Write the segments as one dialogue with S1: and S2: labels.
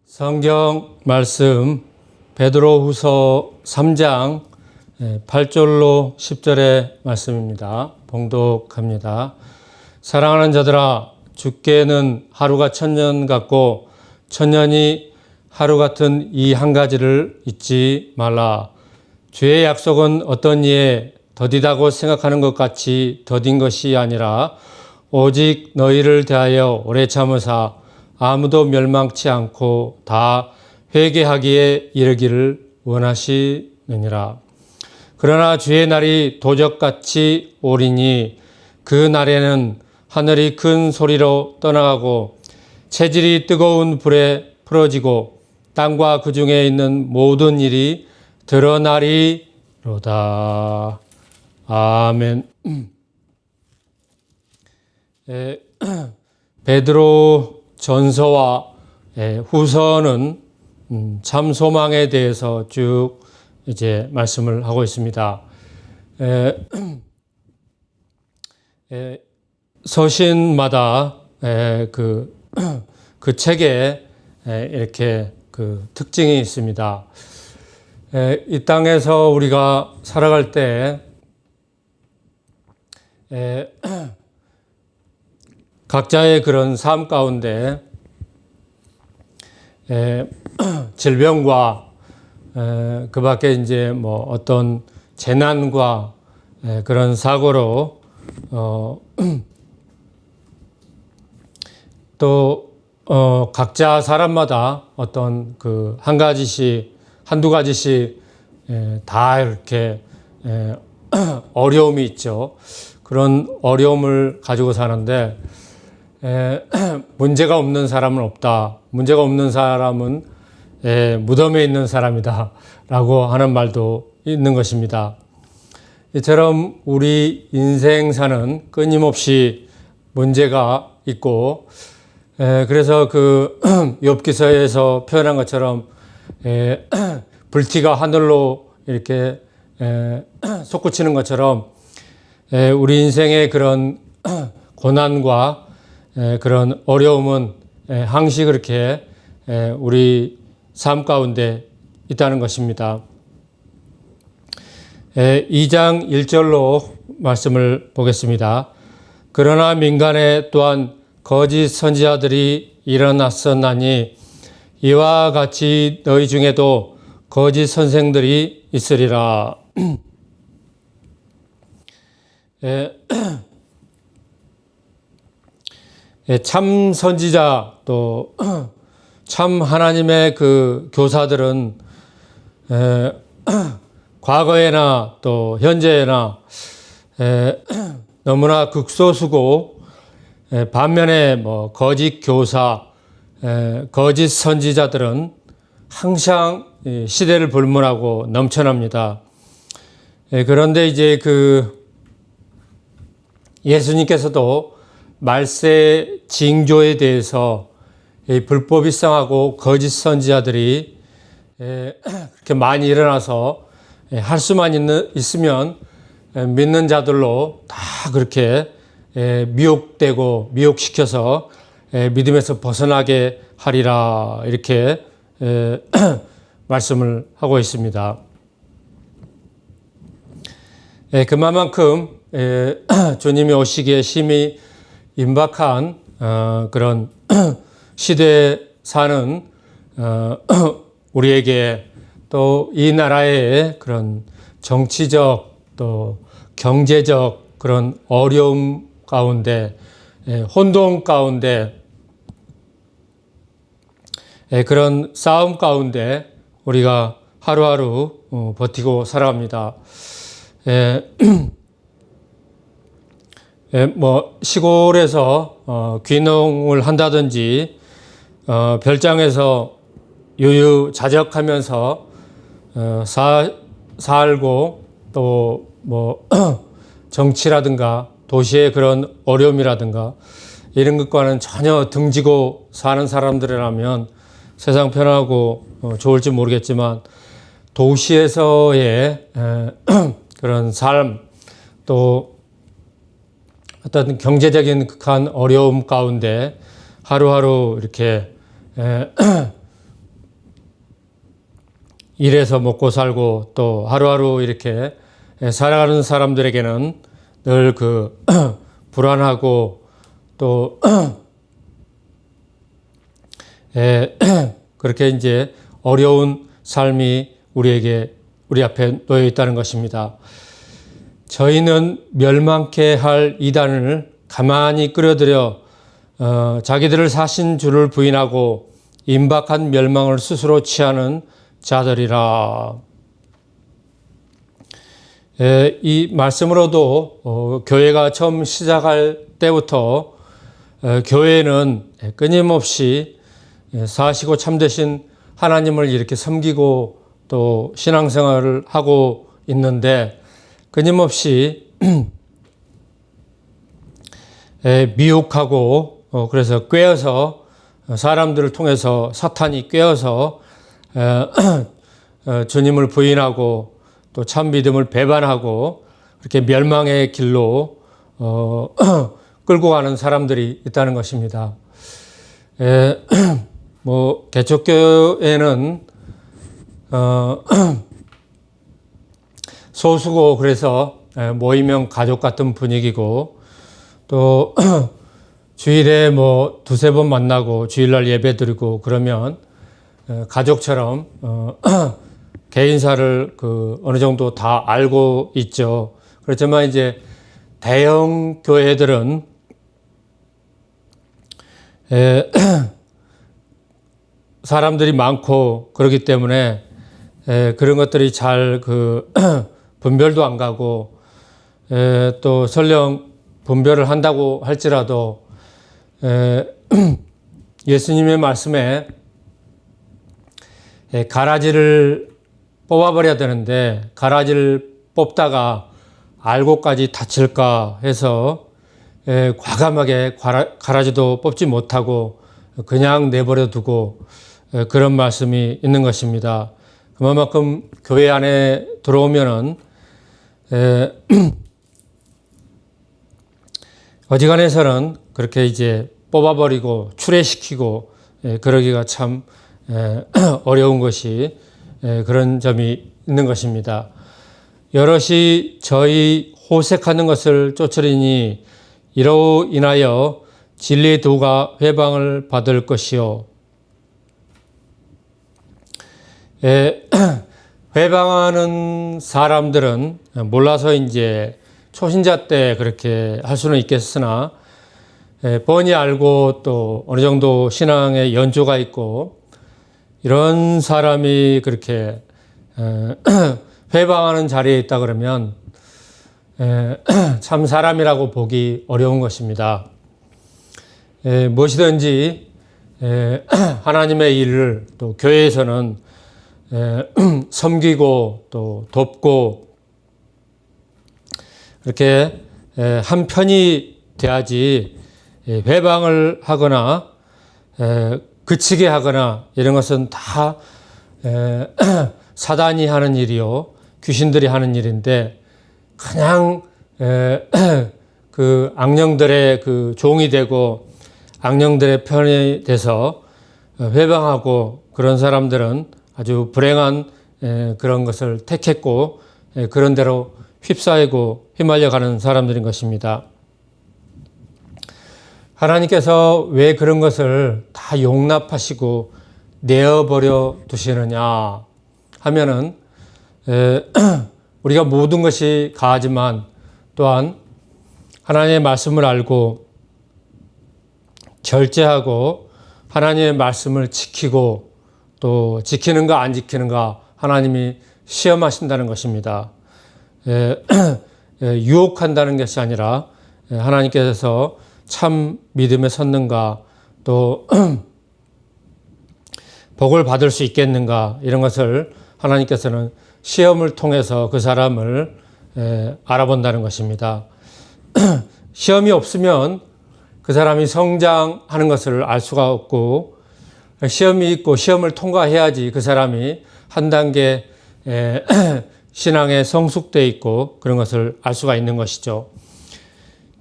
S1: 성경 말씀 베드로후서 3장 8절로 10절의 말씀입니다. 봉독합니다. 사랑하는 자들아, 주께는 하루가 천년 같고 천년이 하루 같은 이 한 가지를 잊지 말라. 주의 약속은 어떤 이에 더디다고 생각하는 것 같이 더딘 것이 아니라 오직 너희를 대하여 오래 참으사 아무도 멸망치 않고 다 회개하기에 이르기를 원하시느니라. 그러나 주의 날이 도적같이 오리니 그 날에는 하늘이 큰 소리로 떠나가고 체질이 뜨거운 불에 풀어지고 땅과 그 중에 있는 모든 일이 드러나리로다. 아멘. 베드로 전서와 후서는 참 소망에 대해서 쭉 이제 말씀을 하고 있습니다. 서신마다 그 책에 이렇게 그 특징이 있습니다. 이 땅에서 우리가 살아갈 때 각자의 그런 삶 가운데 질병과 그 밖에 이제 뭐 어떤 재난과 그런 사고로 또 각자 사람마다 어떤 그 한 가지씩 한두 가지씩 다 이렇게 어려움이 있죠. 그런 어려움을 가지고 사는데 문제가 없는 사람은 없다. 문제가 없는 사람은 무덤에 있는 사람이다 라고 하는 말도 있는 것입니다. 이처럼 우리 인생사는 끊임없이 문제가 있고 그래서 그 욥기서에서 표현한 것처럼 불티가 하늘로 이렇게 솟구치는 것처럼 우리 인생의 그런 고난과 그런 어려움은 항시 그렇게 우리 삶 가운데 있다는 것입니다. 2장 1절로 말씀을 보겠습니다. 그러나 민간에 또한 거짓 선지자들이 일어났었나니 이와 같이 너희 중에도 거짓 선생들이 있으리라. 참 선지자 또 참 하나님의 그 교사들은 과거에나 또 현재나 너무나 극소수고 반면에 뭐 거짓 교사, 거짓 선지자들은 항상 시대를 불문하고 넘쳐납니다. 그런데 이제 그 예수님께서도 말세 징조에 대해서 불법 일상하고 거짓 선지자들이 그렇게 많이 일어나서 할 수만 있으면 믿는 자들로 다 그렇게 미혹되고 미혹시켜서 믿음에서 벗어나게 하리라 이렇게 말씀을 하고 있습니다. 그만큼 주님이 오시기에 심히 임박한 그런 시대에 사는 우리에게 또 이 나라의 그런 정치적 또 경제적 그런 어려움 가운데 혼돈 가운데 그런 싸움 가운데 우리가 하루하루 버티고 살아갑니다. 뭐 시골에서 귀농을 한다든지 별장에서 유유자적하면서 살고 또 뭐 정치라든가 도시의 그런 어려움이라든가 이런 것과는 전혀 등지고 사는 사람들이라면 세상 편하고 좋을지 모르겠지만 도시에서의 그런 삶 또 어떤 경제적인 극한 어려움 가운데 하루하루 이렇게 일해서 먹고 살고 또 하루하루 이렇게 살아가는 사람들에게는 늘 그 불안하고 또 그렇게 이제 어려운 삶이 우리 앞에 놓여 있다는 것입니다. 저희는 멸망케 할 이단을 가만히 끌어들여 자기들을 사신 주를 부인하고 임박한 멸망을 스스로 취하는 자들이라. 이 말씀으로도 교회가 처음 시작할 때부터 교회는 끊임없이 사시고 참되신 하나님을 이렇게 섬기고 또 신앙생활을 하고 있는데 끊임없이 미혹하고 그래서 꾀어서 사람들을 통해서 사탄이 꾀어서 주님을 부인하고 또 참 믿음을 배반하고 그렇게 멸망의 길로 끌고 가는 사람들이 있다는 것입니다. 뭐 개척교회는 소수고 그래서 모이면 가족 같은 분위기고 또 주일에 뭐 두세 번 만나고 주일날 예배 드리고 그러면 가족처럼 개인사를 어느 정도 다 알고 있죠. 그렇지만 이제 대형 교회들은 사람들이 많고 그렇기 때문에 그런 것들이 잘 분별도 안 가고 또 설령 분별을 한다고 할지라도 예수님의 말씀에 가라지를 뽑아버려야 되는데 가라지를 뽑다가 알고까지 다칠까 해서 과감하게 가라지도 뽑지 못하고 그냥 내버려 두고 그런 말씀이 있는 것입니다. 그만큼 교회 안에 들어오면은 어지간해서는 그렇게 이제 뽑아버리고 출애시키고 그러기가 참 어려운 것이 그런 점이 있는 것입니다. 여럿이 저희 호색하는 것을 쫓으리니 이로 인하여 진리의 도가 회방을 받을 것이요. 회방하는 사람들은 몰라서 이제 초신자 때 그렇게 할 수는 있겠으나 뻔히 알고 또 어느 정도 신앙의 연조가 있고 이런 사람이 그렇게 회방하는 자리에 있다 그러면 참 사람이라고 보기 어려운 것입니다. 무엇이든지 하나님의 일을 또 교회에서는 섬기고 또 돕고 이렇게 한편이 돼야지 회방을 하거나 그치게 하거나 이런 것은 다 사단이 하는 일이요 귀신들이 하는 일인데 그냥 그 악령들의 그 종이 되고 악령들의 편이 돼서 회방하고 그런 사람들은 아주 불행한 그런 것을 택했고 그런 대로 휩싸이고 휘말려 가는 사람들인 것입니다. 하나님께서 왜 그런 것을 다 용납하시고 내어버려 두시느냐 하면은 우리가 모든 것이 가하지만 또한 하나님의 말씀을 알고 절제하고 하나님의 말씀을 지키고 또 지키는가 안 지키는가 하나님이 시험하신다는 것입니다. 유혹한다는 것이 아니라 하나님께서 참 믿음에 섰는가 또 복을 받을 수 있겠는가 이런 것을 하나님께서는 시험을 통해서 그 사람을 알아본다는 것입니다. 시험이 없으면 그 사람이 성장하는 것을 알 수가 없고 시험이 있고 시험을 통과해야지 그 사람이 한 단계 신앙에 성숙되어 있고 그런 것을 알 수가 있는 것이죠.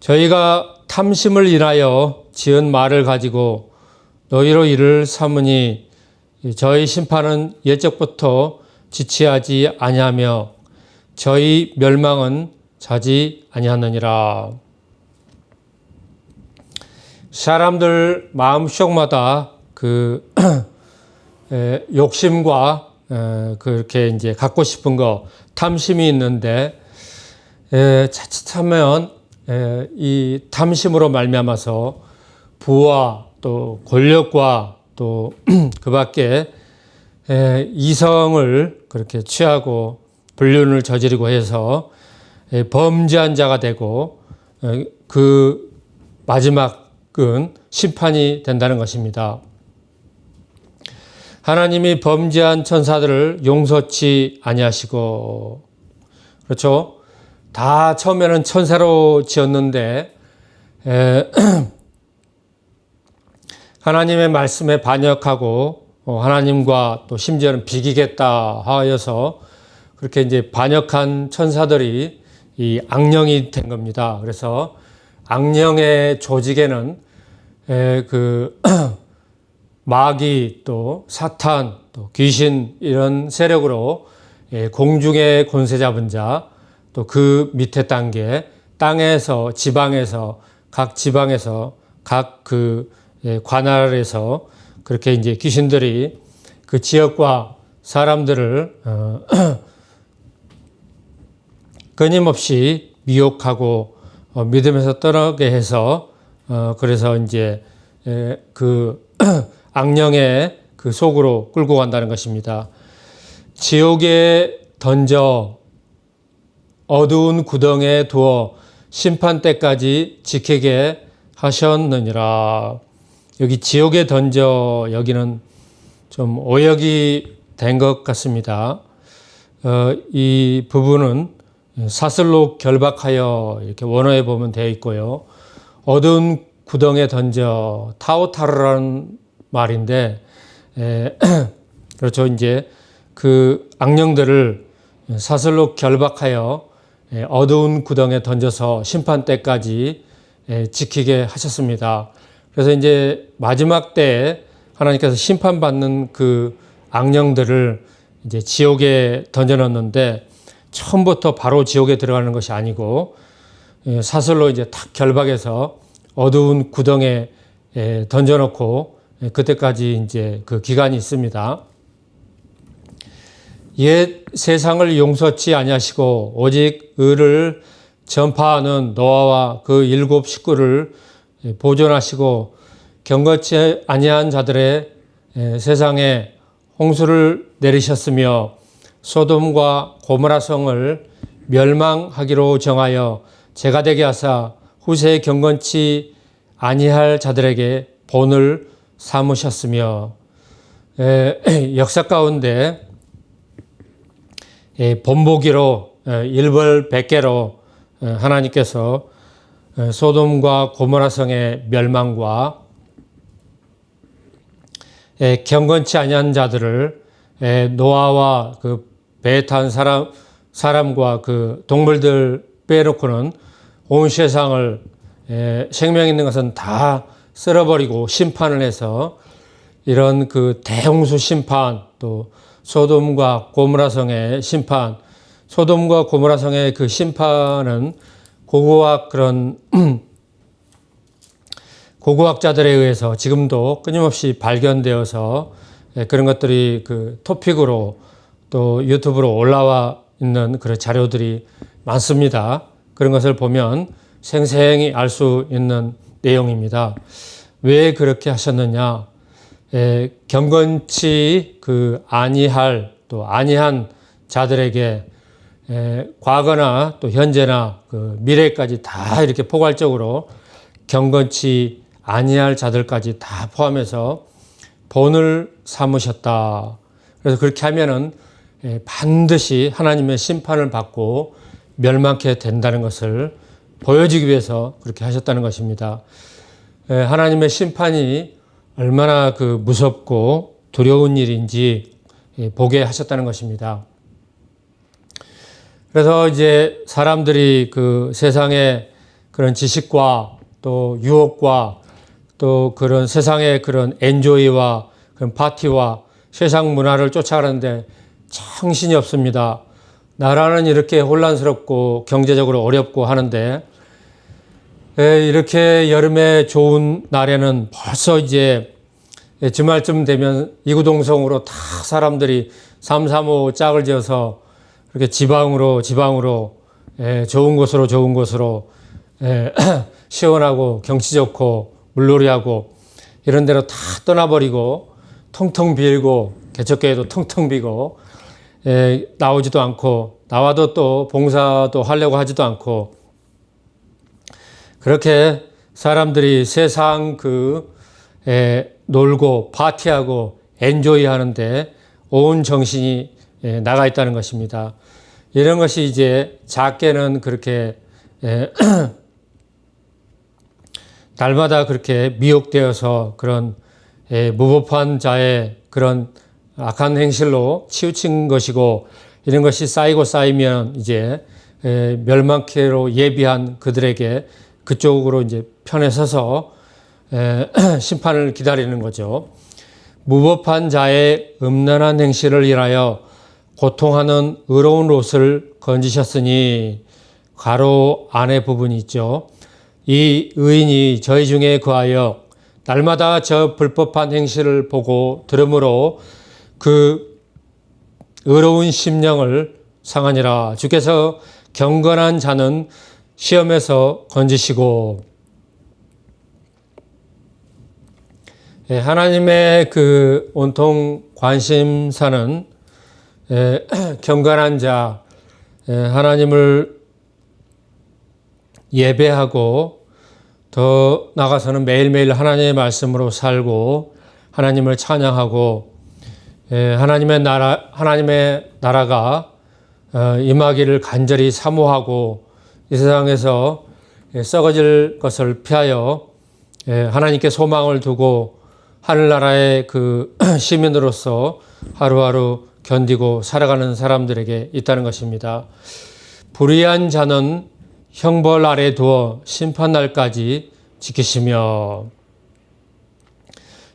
S1: 저희가 탐심을 인하여 지은 말을 가지고 너희로 이를 삼으니 저희 심판은 옛적부터 지체하지 아니하며 저희 멸망은 자지 아니하느니라. 사람들 마음속마다 그 욕심과 그렇게 이제 갖고 싶은 거, 탐심이 있는데 자칫하면 이 탐심으로 말미암아서 부와 또 권력과 또 그 밖에 이성을 그렇게 취하고 불륜을 저지르고 해서 범죄한 자가 되고 그 마지막은 심판이 된다는 것입니다. 하나님이 범죄한 천사들을 용서치 아니하시고, 그렇죠? 다 처음에는 천사로 지었는데 하나님의 말씀에 반역하고 하나님과 또 심지어는 비기겠다 하여서 그렇게 이제 반역한 천사들이 이 악령이 된 겁니다. 그래서 악령의 조직에는 그 마귀 또 사탄 또 귀신 이런 세력으로 공중의 권세 잡은 자 또 그 밑에 단계 땅에서 지방에서 각 지방에서 각 그 관할에서 그렇게 이제 귀신들이 그 지역과 사람들을 끊임없이 미혹하고 믿음에서 떠나게 해서 그래서 이제 그 악령의 그 속으로 끌고 간다는 것입니다. 지옥에 던져 어두운 구덩이에 두어 심판 때까지 지키게 하셨느니라. 여기 지옥에 던져, 여기는 좀 오역이 된 것 같습니다. 이 부분은 사슬로 결박하여 이렇게 원어에 보면 되어 있고요. 어두운 구덩이에 던져, 타오타르라는 말인데, 그렇죠. 이제 그 악령들을 사슬로 결박하여 어두운 구덩이에 던져서 심판 때까지 지키게 하셨습니다. 그래서 이제 마지막 때에 하나님께서 심판받는 그 악령들을 이제 지옥에 던져놓는데 처음부터 바로 지옥에 들어가는 것이 아니고 사슬로 이제 탁 결박해서 어두운 구덩이에 던져놓고 그때까지 이제 그 기간이 있습니다. 옛 세상을 용서치 아니하시고 오직 의를 전파하는 노아와 그 7 식구를 보존하시고 경건치 아니한 자들의 세상에 홍수를 내리셨으며 소돔과 고모라 성을 멸망하기로 정하여 재가 되게 하사 후세에 경건치 아니할 자들에게 본을 삼으셨으며 역사 가운데 본보기로 일벌백계로 하나님께서 소돔과 고모라 성의 멸망과 경건치 아니한 자들을 노아와 그 배에 탄 사람과 그 동물들 빼놓고는 온 세상을 생명 있는 것은 다 쓸어버리고 심판을 해서 이런 그 대홍수 심판 또 소돔과 고모라 성의 심판, 소돔과 고모라 성의 그 심판은 고고학 그런 고고학자들에 의해서 지금도 끊임없이 발견되어서 그런 것들이 그 토픽으로 또 유튜브로 올라와 있는 그런 자료들이 많습니다. 그런 것을 보면 생생히 알 수 있는 내용입니다. 왜 그렇게 하셨느냐? 경건치 그 아니할 또 아니한 자들에게 과거나 또 현재나 그 미래까지 다 이렇게 포괄적으로 경건치 아니할 자들까지 다 포함해서 본을 삼으셨다. 그래서 그렇게 하면은 반드시 하나님의 심판을 받고 멸망케 된다는 것을 보여주기 위해서 그렇게 하셨다는 것입니다. 하나님의 심판이 얼마나 그 무섭고 두려운 일인지 보게 하셨다는 것입니다. 그래서 이제 사람들이 그 세상의 그런 지식과 또 유혹과 또 그런 세상의 그런 엔조이와 그런 파티와 세상 문화를 쫓아가는데 정신이 없습니다. 나라는 이렇게 혼란스럽고 경제적으로 어렵고 하는데 이렇게 여름에 좋은 날에는 벌써 이제 주말쯤 되면 이구동성으로 다 사람들이 삼삼오오 짝을 지어서 이렇게 지방으로 좋은 곳으로 시원하고 경치 좋고 물놀이하고 이런 데로 다 떠나버리고 텅텅 비고 개척교회도 텅텅 비고 나오지도 않고 나와도 또 봉사도 하려고 하지도 않고 그렇게 사람들이 세상 놀고 파티하고 엔조이 하는데 온 정신이 나가 있다는 것입니다. 이런 것이 이제 작게는 그렇게 날마다 그렇게 미혹되어서 그런 무법한 자의 그런 악한 행실로 치우친 것이고 이런 것이 쌓이면 이제 멸망케로 예비한 그들에게 그쪽으로 이제 편에 서서 심판을 기다리는 거죠. 무법한 자의 음란한 행실을 인하여 고통하는 의로운 롯을 건지셨으니 괄호 안에 부분이 있죠. 이 의인이 저희 중에 거하여 날마다 저 불법한 행실을 보고 들으므로 그 의로운 심령을 상하니라. 주께서 경건한 자는 시험에서 건지시고 하나님의 그 온통 관심사는 경건한 자, 하나님을 예배하고 더 나아가서는 매일매일 하나님의 말씀으로 살고 하나님을 찬양하고 하나님의 나라가 임하기를 간절히 사모하고 이 세상에서 썩어질 것을 피하여 하나님께 소망을 두고 하늘나라의 그 시민으로서 하루하루 견디고 살아가는 사람들에게 있다는 것입니다. 불의한 자는 형벌 아래 두어 심판날까지 지키시며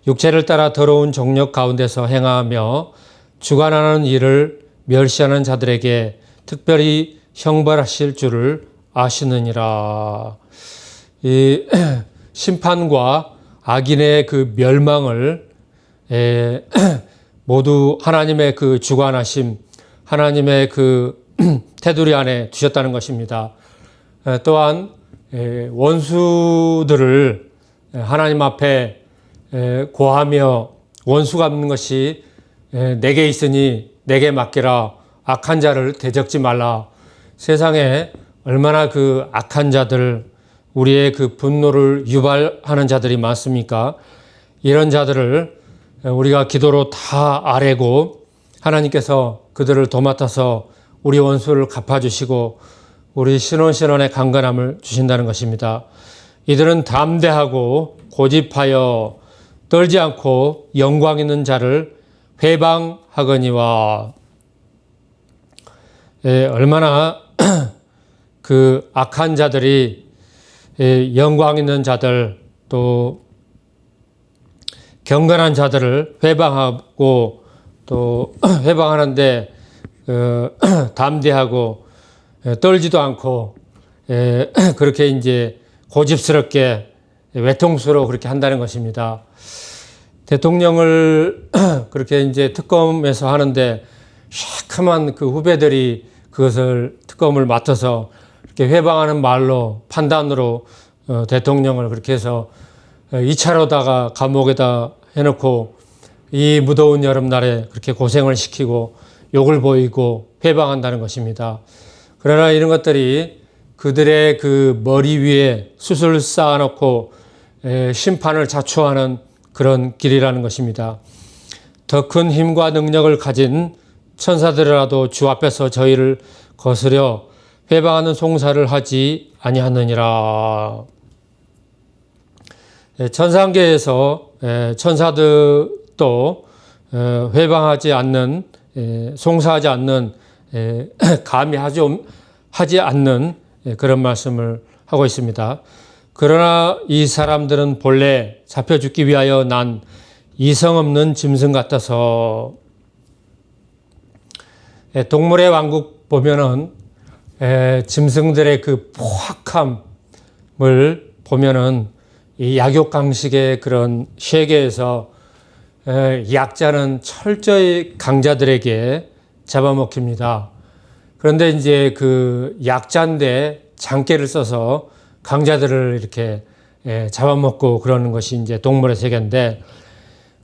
S1: 육체를 따라 더러운 정욕 가운데서 행하며 주관하는 일을 멸시하는 자들에게 특별히 형벌하실 줄을 아시느니라. 이 심판과 악인의 그 멸망을 모두 하나님의 그 주관하심, 하나님의 그 테두리 안에 두셨다는 것입니다. 또한 원수들을 하나님 앞에 고하며 원수 갚는 것이 내게 있으니 내게 맡기라. 악한 자를 대적지 말라. 세상에 얼마나 그 악한 자들, 우리의 그 분노를 유발하는 자들이 많습니까? 이런 자들을 우리가 기도로 다 아뢰고 하나님께서 그들을 도맡아서 우리 원수를 갚아주시고 우리 신원의 강건함을 주신다는 것입니다. 이들은 담대하고 고집하여 떨지 않고 영광 있는 자를 회방하거니와 얼마나 그 악한 자들이 영광 있는 자들 또 경건한 자들을 회방하고 또 회방하는데 담대하고 떨지도 않고 그렇게 이제 고집스럽게 외통수로 그렇게 한다는 것입니다. 대통령을 그렇게 이제 특검에서 하는데 시커먼 그 후배들이 그것을 특검을 맡아서 이렇게 회방하는 말로 판단으로 대통령을 그렇게 해서 2차로다가 감옥에다 해놓고 이 무더운 여름날에 그렇게 고생을 시키고 욕을 보이고 회방한다는 것입니다. 그러나 이런 것들이 그들의 그 머리 위에 숯을 쌓아놓고 심판을 자초하는 그런 길이라는 것입니다. 더 큰 힘과 능력을 가진 천사들이라도 주 앞에서 저희를 거스려 회방하는 송사를 하지 아니하느니라. 천상계에서 천사들도 회방하지 않는, 송사하지 않는, 감히 하지 않는 그런 말씀을 하고 있습니다. 그러나 이 사람들은 본래 잡혀 죽기 위하여 난 이성 없는 짐승 같아서 동물의 왕국 보면은 짐승들의 그 포악함을 보면은 이 약육강식의 그런 세계에서 약자는 철저히 강자들에게 잡아먹힙니다. 그런데 이제 그 약자인데 장깨를 써서 강자들을 이렇게 잡아먹고 그러는 것이 이제 동물의 세계인데,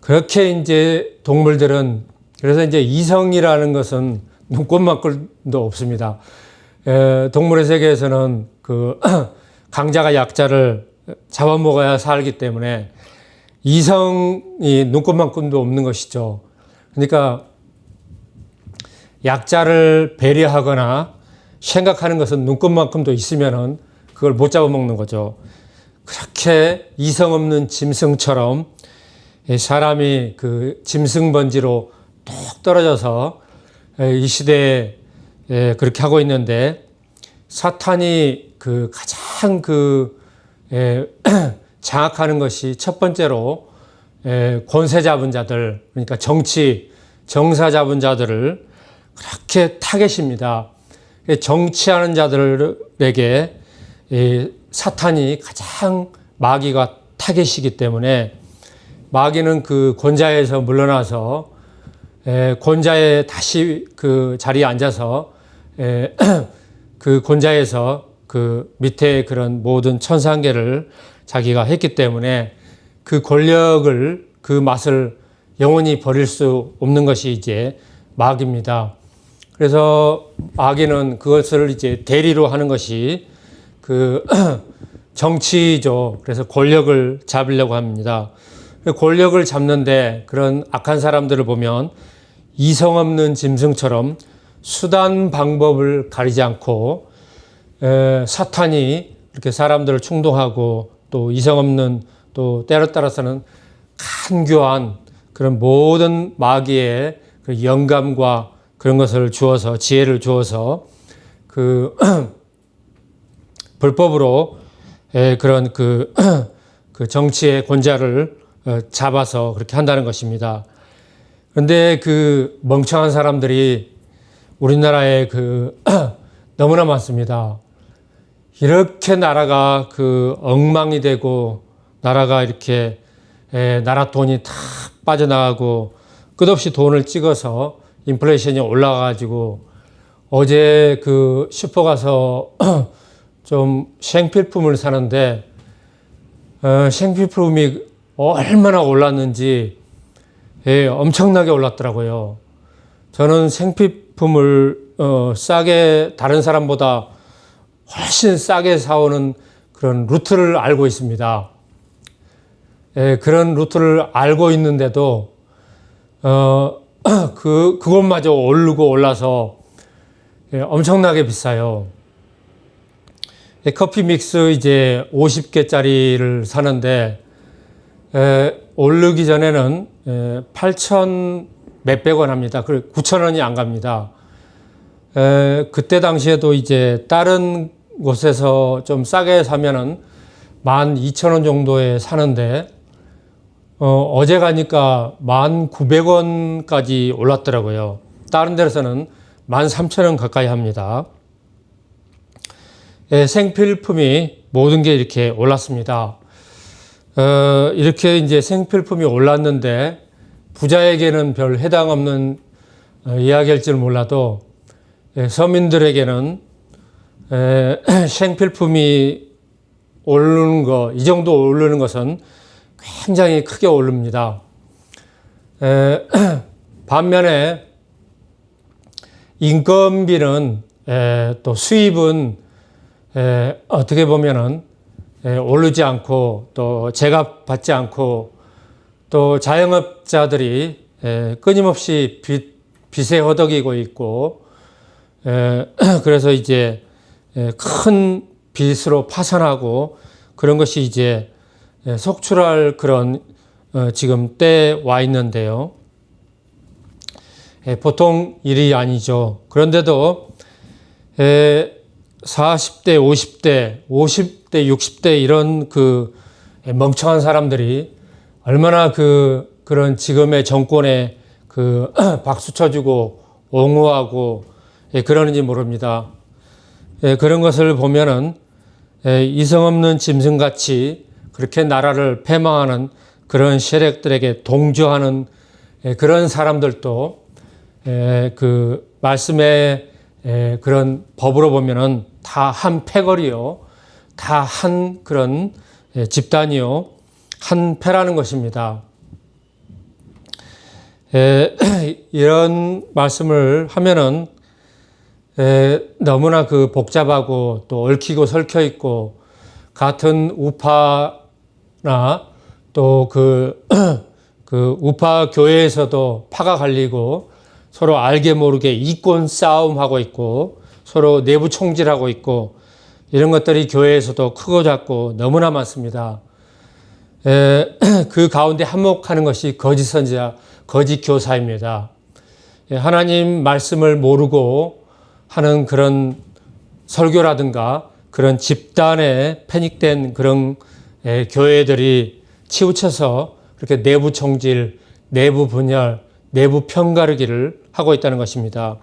S1: 그렇게 이제 동물들은, 그래서 이제 이성이라는 것은 눈꽃만큼도 없습니다. 동물의 세계에서는 그 강자가 약자를 잡아먹어야 살기 때문에 이성이 눈꽃만큼도 없는 것이죠. 그러니까 약자를 배려하거나 생각하는 것은 눈꽃만큼도 있으면은 그걸 못 잡아먹는 거죠. 그렇게 이성 없는 짐승처럼 사람이 그 짐승 번지로 뚝 떨어져서 이 시대에 그렇게 하고 있는데, 사탄이 그 가장 장악하는 것이 첫 번째로 권세 잡은 자들, 그러니까 정사 잡은 자들을 그렇게 타겟입니다. 정치하는 자들에게 사탄이 가장 마귀가 타겟이기 때문에, 마귀는 그 권자에서 물러나서 권자에 다시 그 자리에 앉아서 그 권자에서 그 밑에 그런 모든 천상계를 자기가 했기 때문에 그 권력을, 그 맛을 영원히 버릴 수 없는 것이 이제 마귀입니다. 그래서 마귀는 그것을 이제 대리로 하는 것이 그 정치죠. 그래서 권력을 잡으려고 합니다. 권력을 잡는데 그런 악한 사람들을 보면 이성 없는 짐승처럼 수단 방법을 가리지 않고 사탄이 이렇게 사람들을 충동하고 또 이성 없는, 또 때로 따라서는 간교한 그런 모든 마귀의 그 영감과 그런 것을 주어서, 지혜를 주어서 그 불법으로 그런 그 정치의 권자를 잡아서 그렇게 한다는 것입니다. 그런데 그 멍청한 사람들이 우리나라에 그 너무나 많습니다. 이렇게 나라가 그 엉망이 되고, 나라가 이렇게 나라 돈이 다 빠져나가고, 끝없이 돈을 찍어서 인플레이션이 올라가가지고, 어제 그 슈퍼 가서 좀 생필품을 사는데 생필품이 얼마나 올랐는지 엄청나게 올랐더라고요. 저는 생필품을 싸게, 다른 사람보다 훨씬 싸게 사오는 그런 루트를 알고 있습니다. 그런 루트를 알고 있는데도 그것마저 오르고 올라서 엄청나게 비싸요. 커피 믹스 이제 50개짜리를 사는데 오르기 전에는 8천 몇백 원 합니다. 9천 원이 안 갑니다. 그때 당시에도 이제 다른 곳에서 좀 싸게 사면은 12,000원 정도에 사는데 어제 가니까 1,900원까지 올랐더라고요. 다른 데서는 13,000원 가까이 합니다. 생필품이 모든 게 이렇게 올랐습니다. 이렇게 이제 생필품이 올랐는데 부자에게는 별 해당 없는 이야기일지는 몰라도 서민들에게는 생필품이 오르는 거, 이 정도 오르는 것은 굉장히 크게 오릅니다. 반면에 인건비는 또 수입은 어떻게 보면은 오르지 않고, 또 제값 받지 않고, 또 자영업자들이 끊임없이 빚에 허덕이고 있고, 그래서 이제 큰 빚으로 파산하고, 그런 것이 이제 속출할 그런 지금 때에 와 있는데요. 보통 일이 아니죠. 그런데도 40대, 50대, 50대, 60대 이런 그 멍청한 사람들이 얼마나 그런 지금의 정권에 박수 쳐주고 옹호하고 그러는지 모릅니다. 그런 것을 보면은 이성 없는 짐승같이 그렇게 나라를 패망하는 그런 세력들에게 동조하는 그런 사람들도 그 말씀의 그런 법으로 보면은 다 한 패거리요, 다 한 그런 집단이요, 한 패라는 것입니다. 이런 말씀을 하면은 너무나 그 복잡하고 또 얽히고 설켜 있고 같은 우파나 또 그 우파 교회에서도 파가 갈리고 서로 알게 모르게 이권 싸움하고 있고 서로 내부 총질하고 있고 이런 것들이 교회에서도 크고 작고 너무나 많습니다. 그 가운데 한몫하는 것이 거짓 선지자, 거짓 교사입니다. 하나님 말씀을 모르고 하는 그런 설교라든가 그런 집단에 패닉된 그런 교회들이 치우쳐서 그렇게 내부 총질, 내부 분열, 내부 편가르기를 하고 있다는 것입니다.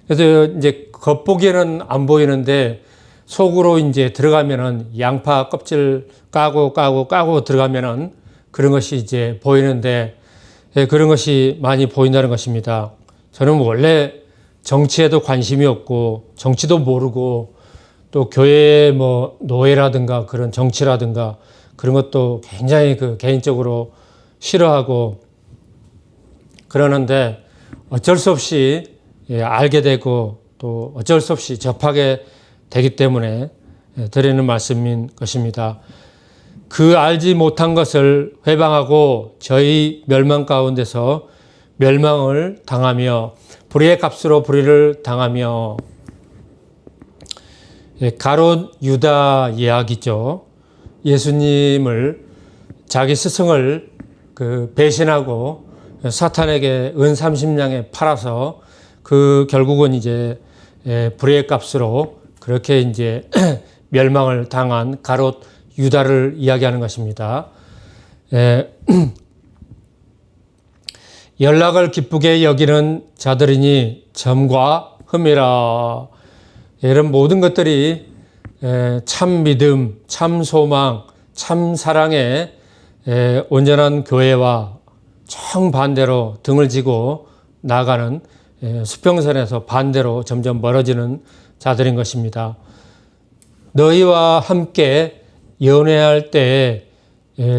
S1: 그래서 이제 겉보기에는 안 보이는데 속으로 이제 들어가면은 양파 껍질 까고 들어가면은 그런 것이 이제 보이는데 그런 것이 많이 보인다는 것입니다. 저는 원래 정치에도 관심이 없고 정치도 모르고 또 교회의 뭐 노예라든가 그런 정치라든가 그런 것도 굉장히 그 개인적으로 싫어하고 그러는데 어쩔 수 없이 알게 되고 또 어쩔 수 없이 접하게 되기 때문에 드리는 말씀인 것입니다. 그 알지 못한 것을 회방하고 저희 멸망 가운데서 멸망을 당하며 불의의 값으로 불의를 당하며 가롯 유다 이야기죠. 예수님을 자기 스승을 그 배신하고 사탄에게 은 30냥에 팔아서 그 결국은 이제 불의의 값으로 그렇게 이제 멸망을 당한 가롯 유다를 이야기하는 것입니다. 연락을 기쁘게 여기는 자들이니 점과 흠이라. 이런 모든 것들이 참 믿음, 참 소망, 참 사랑의 온전한 교회와 정반대로 등을 지고 나아가는 수평선에서 반대로 점점 멀어지는 자들인 것입니다. 너희와 함께 연회할 때에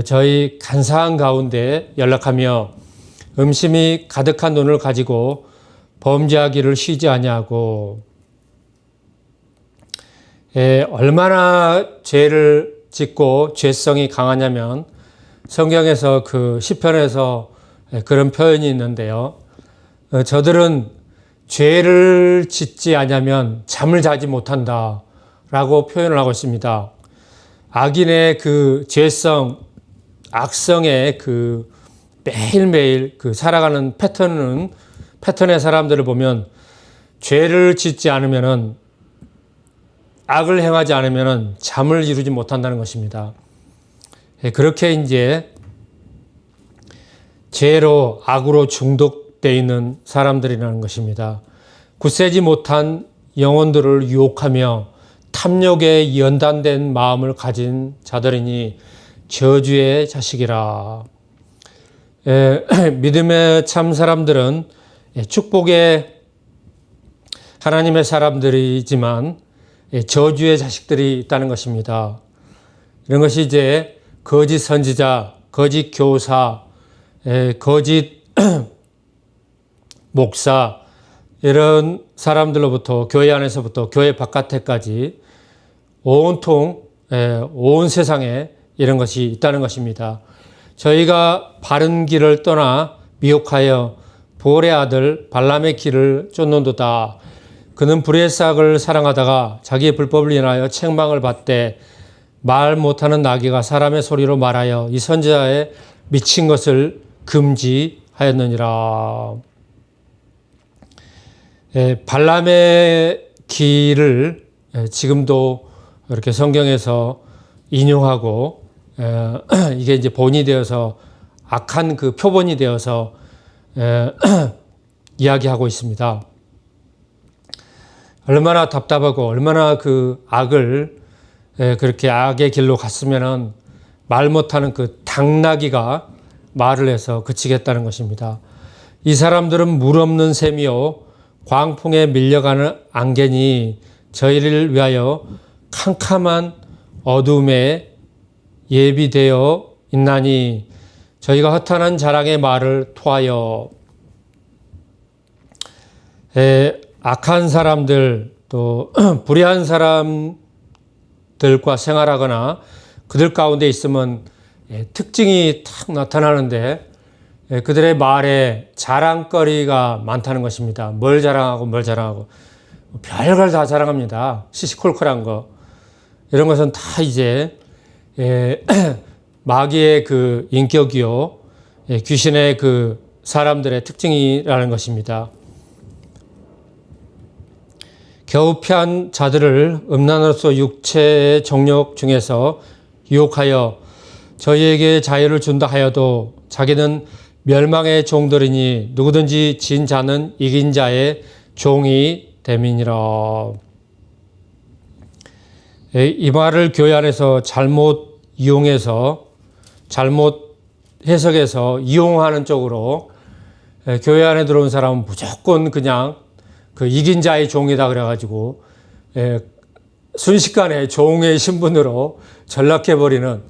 S1: 저희 간사한 가운데 연락하며 음심이 가득한 눈을 가지고 범죄하기를 쉬지 아니하고 얼마나 죄를 짓고 죄성이 강하냐면 성경에서 그 시편에서 그런 표현이 있는데요. 저들은 죄를 짓지 않으면 잠을 자지 못한다 라고 표현을 하고 있습니다. 악인의 그 죄성, 악성의 그 매일매일 그 살아가는 패턴의 사람들을 보면 죄를 짓지 않으면은 악을 행하지 않으면은 잠을 이루지 못한다는 것입니다. 그렇게 이제 죄로 악으로 중독되어 있는 사람들이라는 것입니다. 굳세지 못한 영혼들을 유혹하며 탐욕에 연단된 마음을 가진 자들이니 저주의 자식이라. 믿음의 참 사람들은 축복의 하나님의 사람들이지만 저주의 자식들이 있다는 것입니다. 이런 것이 이제 거짓 선지자, 거짓 교사, 거짓 목사 이런 사람들로부터 교회 안에서부터 교회 바깥에까지 온통 온 세상에 이런 것이 있다는 것입니다. 저희가 바른 길을 떠나 미혹하여 볼의 아들 발람의 길을 쫓는도다. 그는 불의 싹을 사랑하다가 자기의 불법을 인하여 책망을 받되 말 못하는 나귀가 사람의 소리로 말하여 이 선지자의 미친 것을 금지하였느니라. 발람의 길을 지금도 이렇게 성경에서 인용하고 이게 이제 본이 되어서 악한 그 표본이 되어서 이야기하고 있습니다. 얼마나 답답하고 얼마나 그 악을 그렇게 악의 길로 갔으면은 말 못하는 그 당나귀가 말을 해서 그치겠다는 것입니다. 이 사람들은 물 없는 샘이요 광풍에 밀려가는 안개니 저희를 위하여 캄캄한 어둠에 예비되어 있나니 저희가 허탄한 자랑의 말을 토하여 악한 사람들 또 불의한 사람들과 생활하거나 그들 가운데 있으면 특징이 탁 나타나는데 그들의 말에 자랑거리가 많다는 것입니다. 뭘 자랑하고 별걸 다 자랑합니다. 시시콜콜한 거 이런 것은 다 이제 마귀의 그 인격이요 귀신의 그 사람들의 특징이라는 것입니다. 겨우 피한 자들을 음란으로서 육체의 정욕 중에서 유혹하여 저희에게 자유를 준다 하여도 자기는 멸망의 종들이니 누구든지 진 자는 이긴 자의 종이 됨이니라. 이 말을 교회 안에서 잘못 이용해서 잘못 해석해서 이용하는 쪽으로 교회 안에 들어온 사람은 무조건 그냥 그 이긴 자의 종이다 그래가지고 순식간에 종의 신분으로 전락해버리는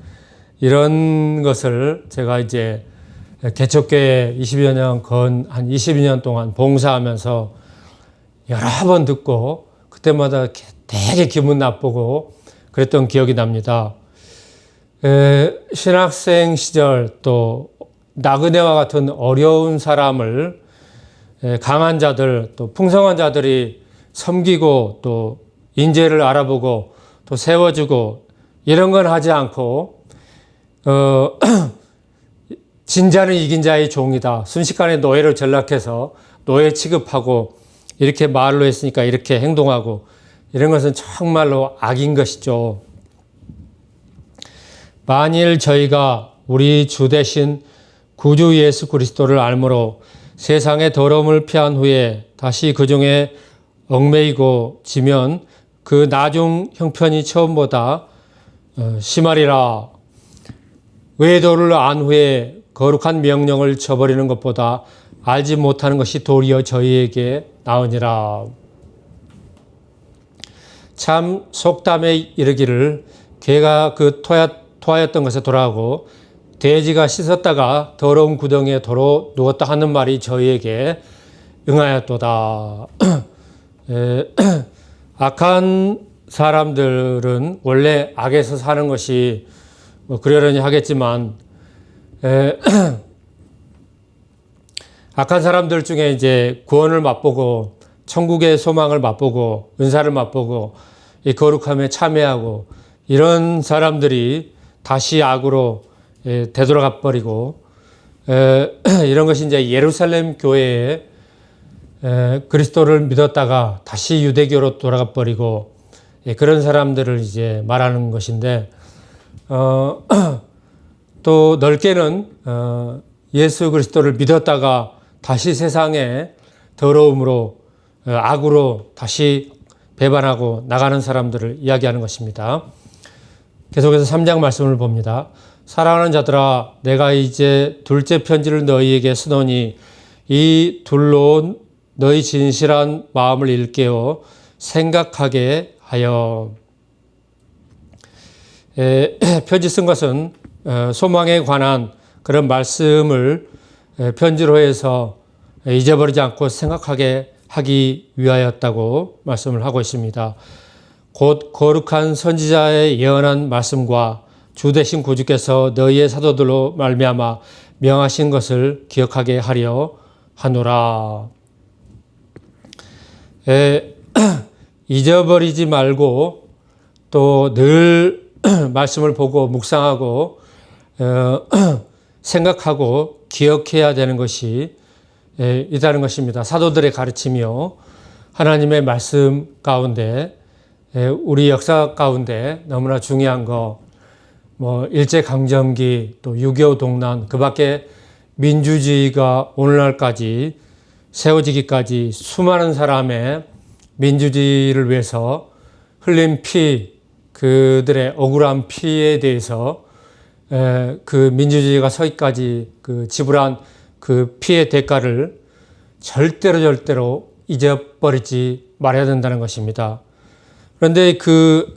S1: 이런 것을 제가 이제 개척교회 20여 년 한 22년 동안 봉사하면서 여러 번 듣고 그때마다 되게 기분 나쁘고 그랬던 기억이 납니다. 신학생 시절 또 나그네와 같은 어려운 사람을 강한 자들 또 풍성한 자들이 섬기고 또 인재를 알아보고 또 세워주고 이런 건 하지 않고 진자는 이긴 자의 종이다. 순식간에 노예를 전락해서 노예 취급하고 이렇게 말로 했으니까 이렇게 행동하고 이런 것은 정말로 악인 것이죠. 만일 저희가 우리 주 대신 구주 예수 그리스도를 알므로 세상의 더러움을 피한 후에 다시 그 중에 얽매이고 지면 그 나중 형편이 처음보다 심하리라. 외도를 안 후에 거룩한 명령을 저버리는 것보다 알지 못하는 것이 도리어 저희에게 나으니라. 참 속담에 이르기를 개가 그 토하였던 것에 돌아가고 돼지가 씻었다가 더러운 구덩이에 도로 누웠다 하는 말이 저희에게 응하였도다. 악한 사람들은 원래 악에서 사는 것이 뭐 그러려니 하겠지만 악한 사람들 중에 이제 구원을 맛보고 천국의 소망을 맛보고 은사를 맛보고 이 거룩함에 참여하고 이런 사람들이 다시 악으로 되돌아가 버리고 이런 것이 이제 예루살렘 교회에 그리스도를 믿었다가 다시 유대교로 돌아가 버리고 그런 사람들을 이제 말하는 것인데 또 넓게는 예수 그리스도를 믿었다가 다시 세상에 더러움으로 악으로 다시 배반하고 나가는 사람들을 이야기하는 것입니다. 계속해서 3장 말씀을 봅니다. 사랑하는 자들아 내가 이제 둘째 편지를 너희에게 쓰노니 이 둘로 너희 진실한 마음을 일깨워 생각하게 하여. 편지 쓴 것은 소망에 관한 그런 말씀을 편지로 해서 잊어버리지 않고 생각하게 하기 위하였다고 말씀을 하고 있습니다. 곧 거룩한 선지자의 예언한 말씀과 주 되신 구주께서 너희의 사도들로 말미암아 명하신 것을 기억하게 하려 하노라. 잊어버리지 말고 또 늘 말씀을 보고 묵상하고 생각하고 기억해야 되는 것이 있다는 것입니다. 사도들의 가르침이요. 하나님의 말씀 가운데 우리 역사 가운데 너무나 중요한 거 뭐 일제강점기 또 6.25 동란 그 밖에 민주주의가 오늘날까지 세워지기까지 수많은 사람의 민주주의를 위해서 흘린 피, 그들의 억울한 피에 대해서 그 민주주의가 서기까지 그 지불한 그 피의 대가를 절대로 잊어버리지 말아야 된다는 것입니다. 그런데 그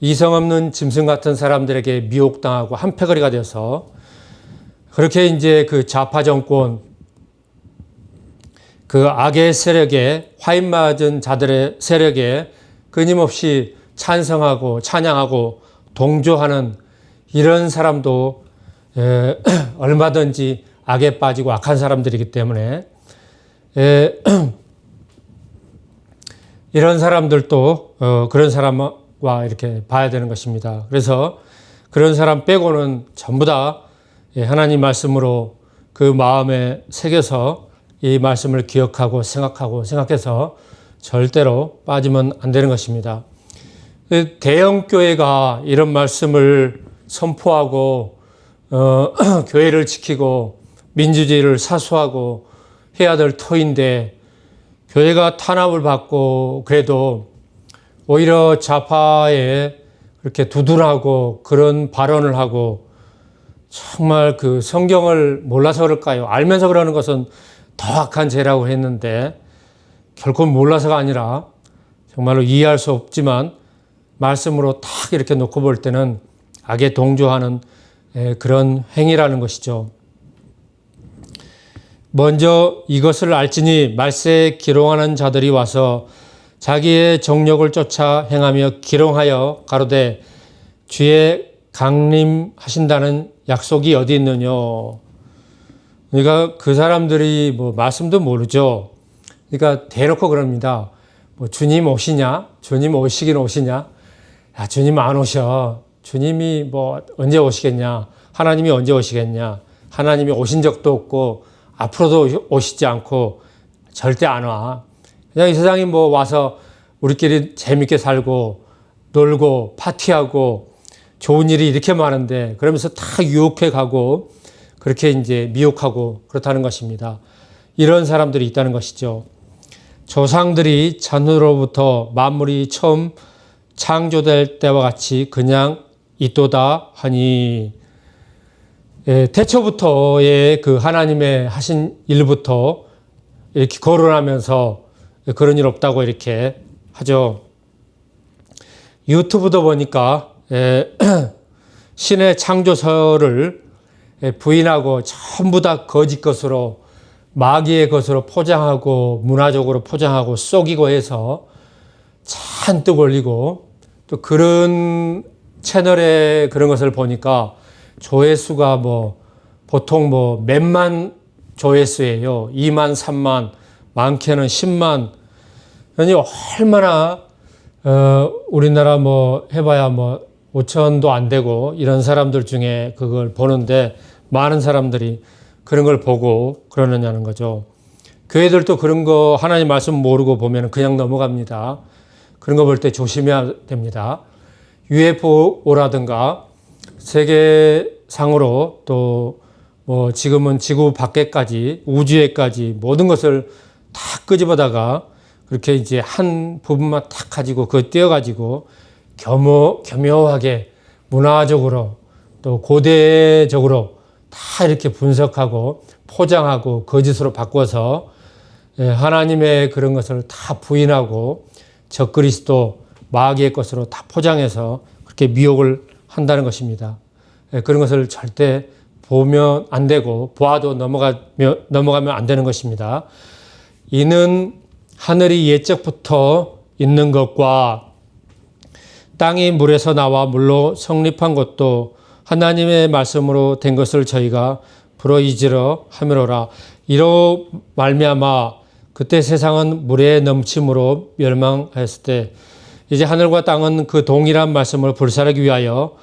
S1: 이성 없는 짐승 같은 사람들에게 미혹당하고 한패거리가 되어서 그렇게 이제 그 좌파 정권, 그 악의 세력에, 화인 맞은 자들의 세력에 끊임없이 찬성하고 찬양하고 동조하는 이런 사람도 얼마든지 악에 빠지고 악한 사람들이기 때문에 이런 사람들도 그런 사람과 이렇게 봐야 되는 것입니다. 그래서 그런 사람 빼고는 전부 다 하나님 말씀으로 그 마음에 새겨서 이 말씀을 기억하고 생각해서 절대로 빠지면 안 되는 것입니다. 대형 교회가 이런 말씀을 선포하고 교회를 지키고 민주주의를 사수하고 해야 될 터인데 교회가 탄압을 받고 그래도 오히려 좌파에 그렇게 두둔하고 그런 발언을 하고 정말 그 성경을 몰라서 그럴까요? 알면서 그러는 것은 더 악한 죄라고 했는데 결코 몰라서가 아니라 정말로 이해할 수 없지만 말씀으로 탁 이렇게 놓고 볼 때는 악에 동조하는 그런 행위라는 것이죠. 먼저 이것을 알지니 말세에 기롱하는 자들이 와서 자기의 정욕을 쫓아 행하며 기롱하여 가로되 주의 강림하신다는 약속이 어디 있느냐. 그러니까 그 사람들이 뭐 말씀도 모르죠. 그러니까 대놓고 그럽니다. 뭐 주님 오시냐? 주님 오시긴 오시냐? 야, 주님 안 오셔. 주님이 뭐 언제 오시겠냐? 하나님이 언제 오시겠냐? 하나님이 오신 적도 없고 앞으로도 오시지 않고 절대 안 와. 그냥 이 세상에 뭐 와서 우리끼리 재밌게 살고 놀고 파티하고 좋은 일이 이렇게 많은데 그러면서 다 유혹해 가고 그렇게 이제 미혹하고 그렇다는 것입니다. 이런 사람들이 있다는 것이죠. 조상들이 잔으로부터 만물이 처음 창조될 때와 같이 그냥 있도다 하니 태초부터의 그 하나님의 하신 일부터 이렇게 거론하면서 그런 일 없다고 이렇게 하죠. 유튜브도 보니까 신의 창조설을 부인하고 전부 다 거짓 것으로 마귀의 것으로 포장하고 문화적으로 포장하고 속이고 해서 잔뜩 올리고 또 그런 채널에 그런 것을 보니까 조회수가 뭐 보통 뭐 몇만 조회수예요. 2만, 3만, 많게는 10만. 아니 얼마나 우리나라 뭐 해봐야 뭐 5천도 안 되고 이런 사람들 중에 그걸 보는데 많은 사람들이 그런 걸 보고 그러느냐는 거죠. 교회들도 그런 거 하나님 말씀 모르고 보면 그냥 넘어갑니다. 그런 거 볼 때 조심해야 됩니다. UFO라든가 세계상으로 또 뭐 지금은 지구 밖에까지 우주에까지 모든 것을 다 끄집어다가 그렇게 이제 한 부분만 딱 가지고 그거 떼어가지고 교묘하게 문화적으로 또 고대적으로 다 이렇게 분석하고 포장하고 거짓으로 바꿔서 하나님의 그런 것을 다 부인하고 적그리스도 마귀의 것으로 다 포장해서 그렇게 미혹을 한다는 것입니다. 그런 것을 절대 보면 안 되고 보아도 넘어가면 안 되는 것입니다. 이는 하늘이 옛적부터 있는 것과 땅이 물에서 나와 물로 성립한 것도 하나님의 말씀으로 된 것을 저희가 부러이지러 함이로라. 이로 말미암아 그때 세상은 물의 넘침으로 멸망하였을 때 이제 하늘과 땅은 그 동일한 말씀을 불살하기 위하여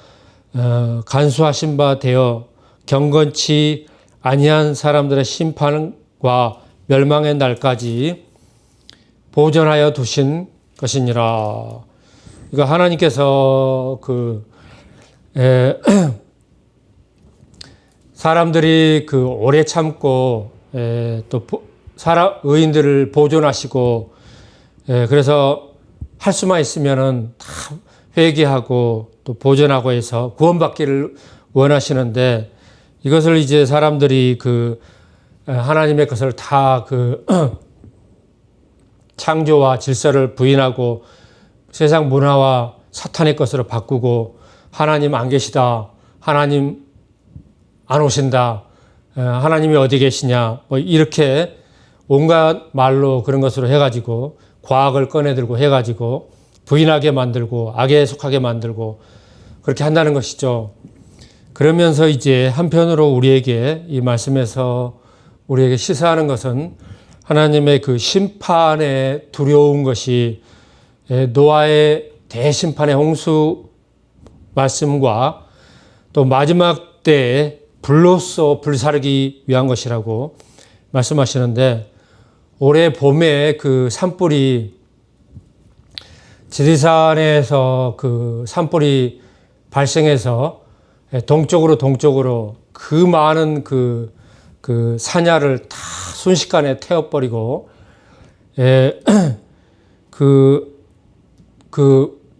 S1: 간수하신 바 되어 경건치 아니한 사람들의 심판과 멸망의 날까지 보존하여 두신 것이니라. 그러니까 하나님께서 사람들이 그 오래 참고 또 의인들을 보존하시고 그래서 할 수만 있으면은 다 회개하고 또 보전하고 해서 구원받기를 원하시는데, 이것을 이제 사람들이 그 하나님의 것을 다 그 창조와 질서를 부인하고 세상 문화와 사탄의 것으로 바꾸고, 하나님 안 계시다, 하나님 안 오신다, 하나님이 어디 계시냐, 뭐 이렇게 온갖 말로 그런 것으로 해가지고 과학을 꺼내들고 해가지고 부인하게 만들고 악에 속하게 만들고 그렇게 한다는 것이죠. 그러면서 이제 한편으로 우리에게 이 말씀에서 우리에게 시사하는 것은 하나님의 그 심판에 두려운 것이 노아의 대심판의 홍수 말씀과 또 마지막 때에 불로써 불사르기 위한 것이라고 말씀하시는데, 올해 봄에 그 산불이 지리산에서 그 산불이 발생해서 동쪽으로 그 많은 그 산야를 다 순식간에 태워버리고, 그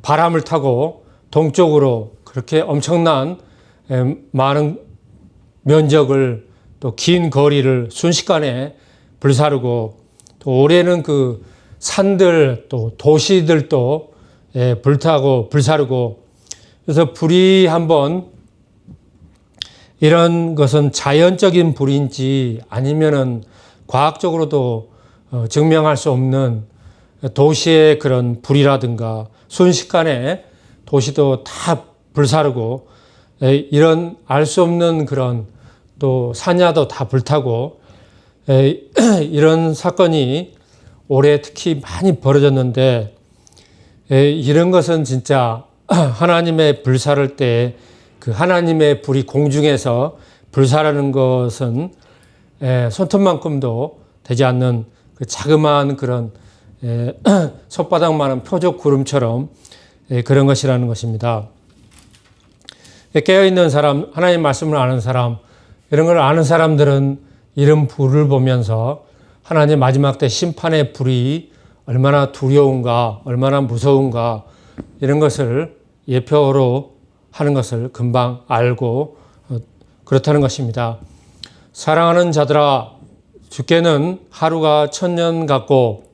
S1: 바람을 타고 동쪽으로 그렇게 엄청난 많은 면적을 또 긴 거리를 순식간에 불사르고, 또 올해는 그 산들 또 도시들도 불타고 불사르고, 그래서 불이 한번 이런 것은 자연적인 불인지 아니면은 과학적으로도 증명할 수 없는 도시의 그런 불이라든가 순식간에 도시도 다 불사르고, 이런 알 수 없는 그런 또 산야도 다 불타고, 이런 사건이 올해 특히 많이 벌어졌는데, 이런 것은 진짜 하나님의 불사를 때 그 하나님의 불이 공중에서 불사르는 것은 손톱만큼도 되지 않는 그 자그마한 그런 손바닥만한 표적 구름처럼 그런 것이라는 것입니다. 깨어있는 사람, 하나님 말씀을 아는 사람, 이런 걸 아는 사람들은 이런 불을 보면서 하나님 마지막 때 심판의 불이 얼마나 두려운가, 얼마나 무서운가, 이런 것을 예표로 하는 것을 금방 알고 그렇다는 것입니다. 사랑하는 자들아, 주께는 하루가 1000년 같고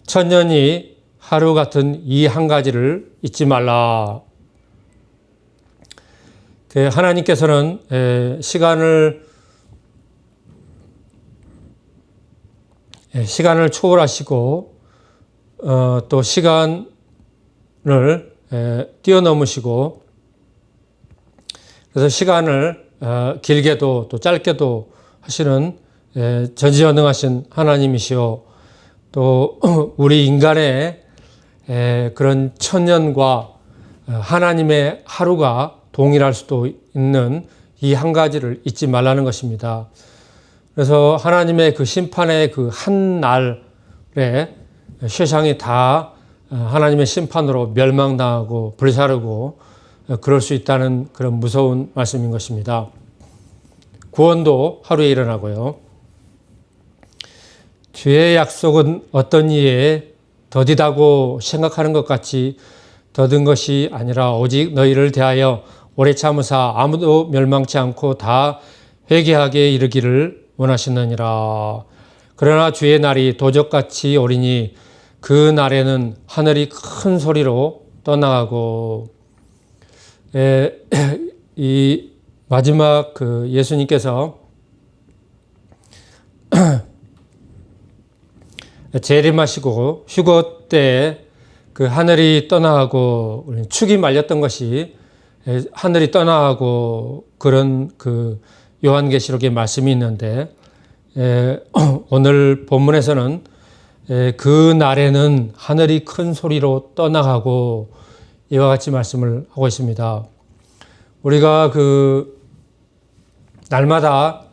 S1: 1000년이 하루 같은 이 한 가지를 잊지 말라. 하나님께서는 시간을 초월하시고 또 시간을 뛰어넘으시고, 그래서 시간을 길게도 또 짧게도 하시는 전지전능하신 하나님이시오. 또 우리 인간의 그런 1000년과 하나님의 하루가 동일할 수도 있는 이 한 가지를 잊지 말라는 것입니다. 그래서 하나님의 그 심판의 그 한 날에 세상이 다 하나님의 심판으로 멸망당하고 불사르고 그럴 수 있다는 그런 무서운 말씀인 것입니다. 구원도 하루에 일어나고요. 주의 약속은 어떤 이에 더디다고 생각하는 것 같이 더딘 것이 아니라 오직 너희를 대하여 오래 참으사 아무도 멸망치 않고 다 회개하게 이르기를 원하시느니라. 그러나 주의 날이 도적같이 오리니 그 날에는 하늘이 큰 소리로 떠나가고, 이 마지막 그 예수님께서 재림하시고 휴거 때 그 하늘이 떠나가고 축이 말렸던 것이 하늘이 떠나가고 그런 그 요한계시록의 말씀이 있는데, 오늘 본문에서는 그 날에는 하늘이 큰 소리로 떠나가고 이와 같이 말씀을 하고 있습니다. 우리가 그 날마다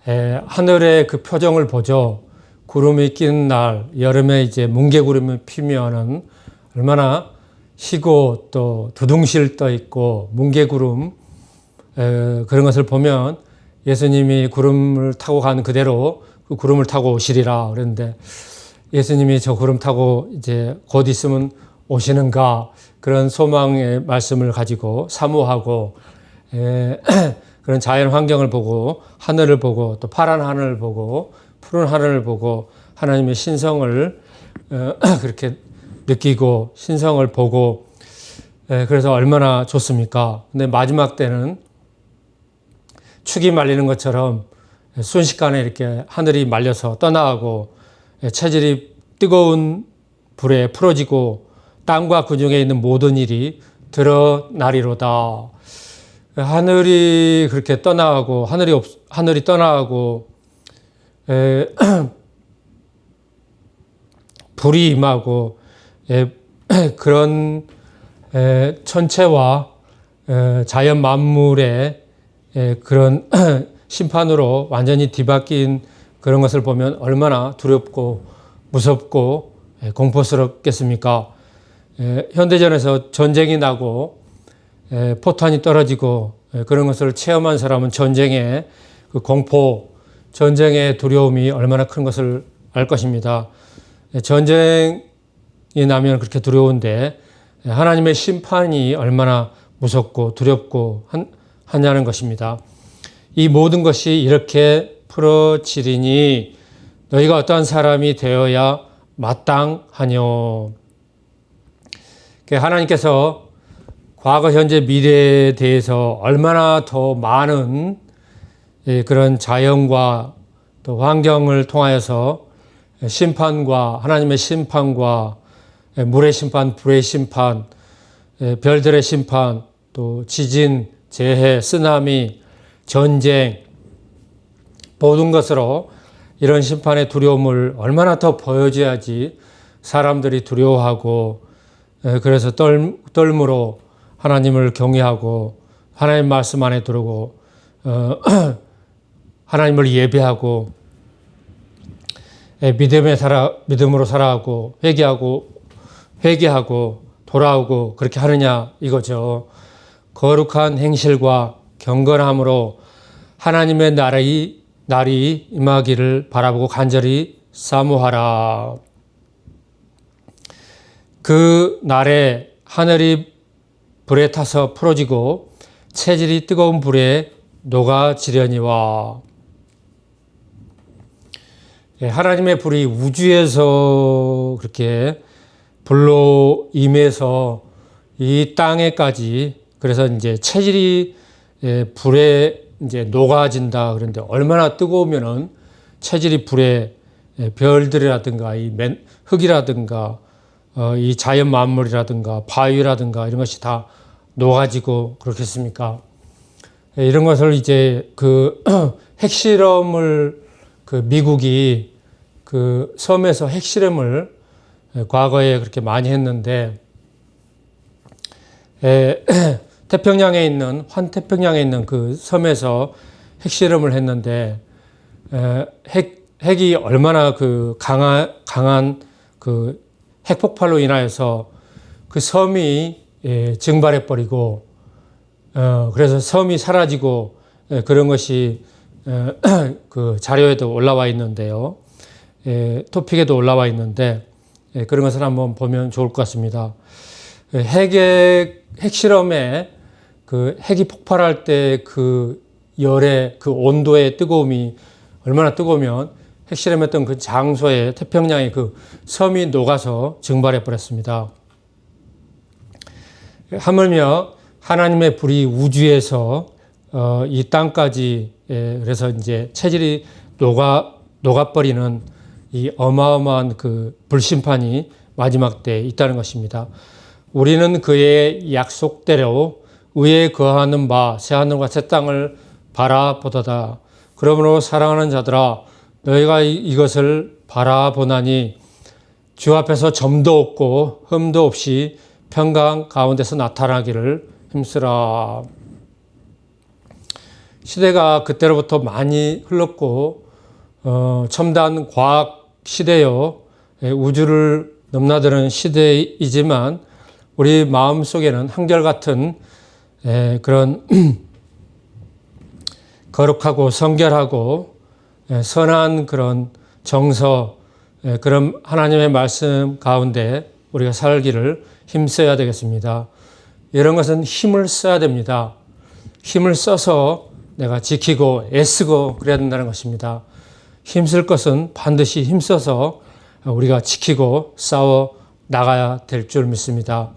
S1: 하늘의 그 표정을 보죠. 구름이 끼는 날, 여름에 이제 뭉게구름이 피면은 얼마나 희고 또 두둥실 떠 있고 뭉게구름, 그런 것을 보면 예수님이 구름을 타고 간 그대로 그 구름을 타고 오시리라 그랬는데, 예수님이 저 구름 타고 이제 곧 있으면 오시는가 그런 소망의 말씀을 가지고 사모하고 그런 자연 환경을 보고 하늘을 보고 또 파란 하늘을 보고 푸른 하늘을 보고 하나님의 신성을 그렇게 느끼고 신성을 보고 그래서 얼마나 좋습니까? 근데 마지막 때는 축이 말리는 것처럼 순식간에 이렇게 하늘이 말려서 떠나가고 체질이 뜨거운 불에 풀어지고 땅과 그 중에 있는 모든 일이 드러나리로다. 하늘이 그렇게 떠나가고 하늘이 떠나가고 불이 임하고 그런 천체와 자연 만물의 그런 심판으로 완전히 뒤바뀐 그런 것을 보면 얼마나 두렵고 무섭고 공포스럽겠습니까? 현대전에서 전쟁이 나고 포탄이 떨어지고 그런 것을 체험한 사람은 전쟁의 그 공포, 전쟁의 두려움이 얼마나 큰 것을 알 것입니다. 전쟁이 나면 그렇게 두려운데 하나님의 심판이 얼마나 무섭고 두렵고 하냐는 것입니다. 이 모든 것이 이렇게 풀어지리니 너희가 어떠한 사람이 되어야 마땅하뇨. 하나님께서 과거, 현재, 미래에 대해서 얼마나 더 많은 그런 자연과 또 환경을 통하여서 심판과 하나님의 심판과 물의 심판, 불의 심판, 별들의 심판, 또 지진, 재해, 쓰나미, 전쟁 모든 것으로 이런 심판의 두려움을 얼마나 더 보여줘야지 사람들이 두려워하고 그래서 떨므로 하나님을 경외하고 하나님 말씀 안에 들어오고 하나님을 예배하고 믿음으로 살아가고 회개하고 돌아오고 그렇게 하느냐 이거죠. 거룩한 행실과 경건함으로 하나님의 날이 임하기를 바라보고 간절히 사모하라. 그 날에 하늘이 불에 타서 풀어지고 체질이 뜨거운 불에 녹아지려니와. 하나님의 불이 우주에서 그렇게 불로 임해서 이 땅에까지 그래서 이제 체질이 불에 이제 녹아진다 그런데 얼마나 뜨거우면은 체질이 불에 별들이라든가 이 흙이라든가 이 자연 만물이라든가 바위라든가 이런 것이 다 녹아지고 그렇겠습니까? 이런 것을 이제 그 핵실험을 그 미국이 그 섬에서 핵실험을 과거에 그렇게 많이 했는데 태평양에 있는 환태평양에 있는 그 섬에서 핵실험을 했는데 핵이 얼마나 그 강한 그 핵폭발로 인하여서 그 섬이 증발해 버리고 그래서 섬이 사라지고 그런 것이 그 자료에도 올라와 있는데요. 토픽에도 올라와 있는데 그런 것을 한번 보면 좋을 것 같습니다. 핵실험에 그 핵이 폭발할 때 그 열의 그 온도의 뜨거움이 얼마나 뜨거우면 핵실험했던 그 장소에 태평양의 그 섬이 녹아서 증발해 버렸습니다. 하물며 하나님의 불이 우주에서 이 땅까지 그래서 이제 체질이 녹아버리는 이 어마어마한 그 불심판이 마지막 때 있다는 것입니다. 우리는 그의 약속대로 의에 거하는 바 새하늘과 새 땅을 바라보도다. 그러므로 사랑하는 자들아 너희가 이것을 바라보나니 주 앞에서 점도 없고 흠도 없이 평강 가운데서 나타나기를 힘쓰라. 시대가 그때로부터 많이 흘렀고 첨단 과학 시대요 우주를 넘나드는 시대이지만 우리 마음속에는 한결같은 그런 거룩하고 성결하고 선한 그런 정서 그런 하나님의 말씀 가운데 우리가 살기를 힘써야 되겠습니다. 이런 것은 힘을 써야 됩니다. 힘을 써서 내가 지키고 애쓰고 그래야 된다는 것입니다. 힘쓸 것은 반드시 힘써서 우리가 지키고 싸워 나가야 될 줄 믿습니다.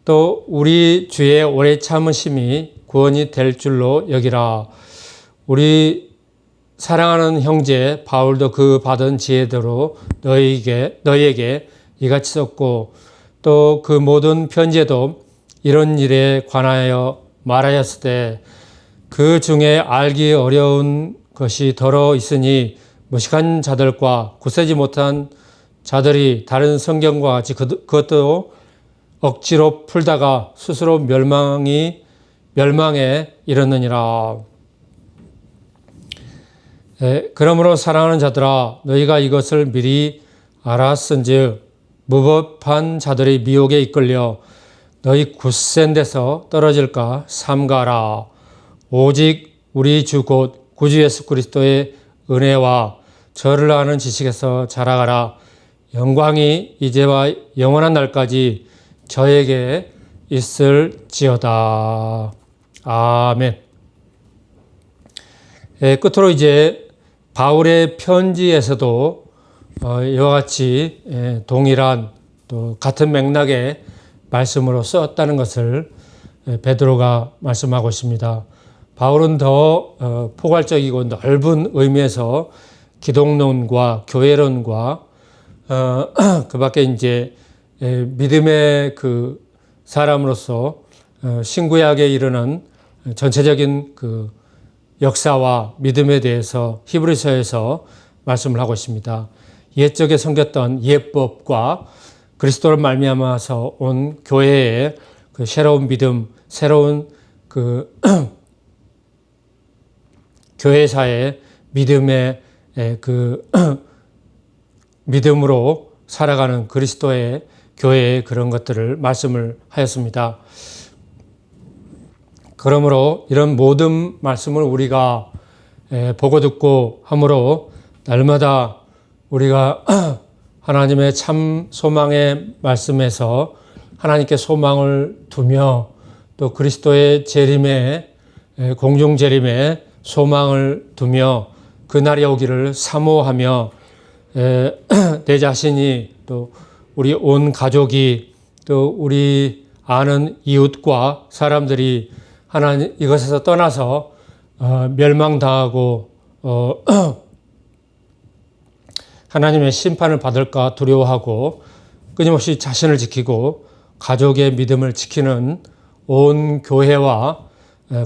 S1: 또 우리 주의 오래 참으심이 구원이 될 줄로 여기라. 우리 사랑하는 형제 바울도 그 받은 지혜대로 너희에게 이같이 썼고 또 그 모든 편지에도 이런 일에 관하여 말하였을 때 그 중에 알기 어려운 것이 더러 있으니 무식한 자들과 굳세지 못한 자들이 다른 성경과 같이 그것도 억지로 풀다가 스스로 멸망에 이르느니라. 그러므로 사랑하는 자들아 너희가 이것을 미리 알았은즉 무법한 자들의 미혹에 이끌려 너희 굳센 데서 떨어질까 삼가라. 오직 우리 주 곧 구주 예수 그리스도의 은혜와 저를 아는 지식에서 자라가라. 영광이 이제와 영원한 날까지 저에게 있을지어다. 아멘. 끝으로 이제 바울의 편지에서도 이와 같이 동일한 또 같은 맥락의 말씀으로 썼다는 것을 베드로가 말씀하고 있습니다. 바울은 더 포괄적이고 넓은 의미에서 기독론과 교회론과 그 밖에 이제 믿음의 그 사람으로서 신구약에 이르는 전체적인 그 역사와 믿음에 대해서 히브리서에서 말씀을 하고 있습니다. 옛적에 섬겼던 예법과 그리스도를 말미암아서 온 교회의 그 새로운 믿음, 새로운 그 교회사의 믿음의 그 믿음으로 살아가는 그리스도의 교회의 그런 것들을 말씀을 하였습니다. 그러므로 이런 모든 말씀을 우리가 보고 듣고 함으로 날마다 우리가 하나님의 참 소망의 말씀에서 하나님께 소망을 두며 또 그리스도의 재림에 공중 재림에 소망을 두며 그날이 오기를 사모하며 내 자신이 또 우리 온 가족이 또 우리 아는 이웃과 사람들이 하나님 이것에서 떠나서 멸망당하고 하나님의 심판을 받을까 두려워하고 끊임없이 자신을 지키고 가족의 믿음을 지키는 온 교회와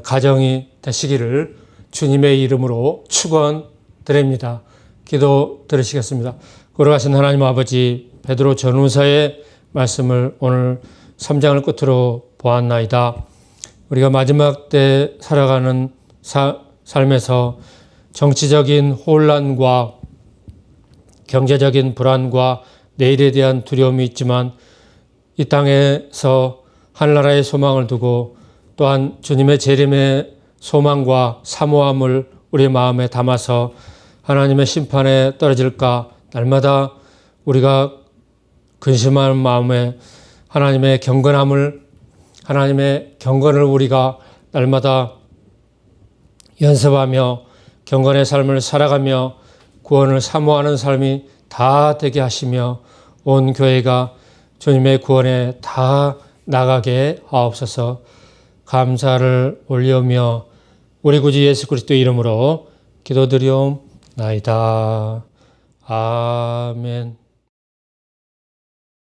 S1: 가정이 되시기를 주님의 이름으로 축원드립니다. 기도 들으시겠습니다. 걸어가신 하나님 아버지, 베드로 전후서의 말씀을 오늘 3장을 끝으로 보았나이다. 우리가 마지막 때 살아가는 삶에서 정치적인 혼란과 경제적인 불안과 내일에 대한 두려움이 있지만 이 땅에서 하늘나라의 소망을 두고 또한 주님의 재림의 소망과 사모함을 우리 마음에 담아서 하나님의 심판에 떨어질까 날마다 우리가 근심하는 마음에 하나님의 경건을 우리가 날마다 연습하며 경건의 삶을 살아가며 구원을 사모하는 삶이 다 되게 하시며 온 교회가 주님의 구원에 다 나가게 하옵소서. 감사를 올리며 우리 구주 예수 그리스도 이름으로 기도드리옵나이다. 아멘.